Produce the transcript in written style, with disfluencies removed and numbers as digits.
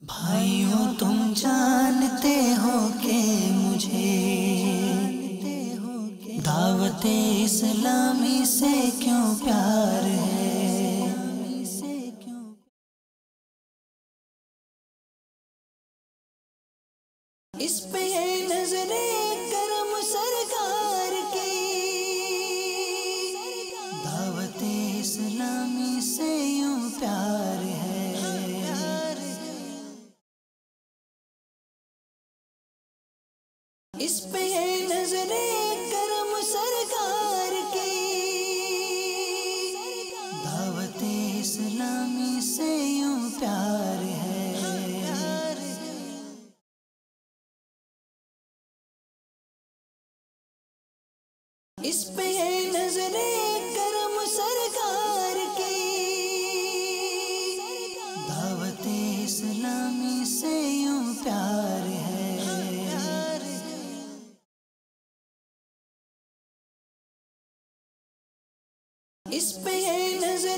بھائیوں تم جانتے ہو کہ مجھے دعوت اسلامی سے کیوں پیار ہے، اس پہ ہے نظر کرم سرکار کی، دعوت اسلامی سے یوں پیار ہے، اس پہ ہے نظر کرم سرکار کی، دعوت اسلامی سے یوں پیار ہے، اس پہ ہے نظر کرم سرکار کی، دعوت اسلامی سے یوں پیار ہے، اس پہ ہے نظر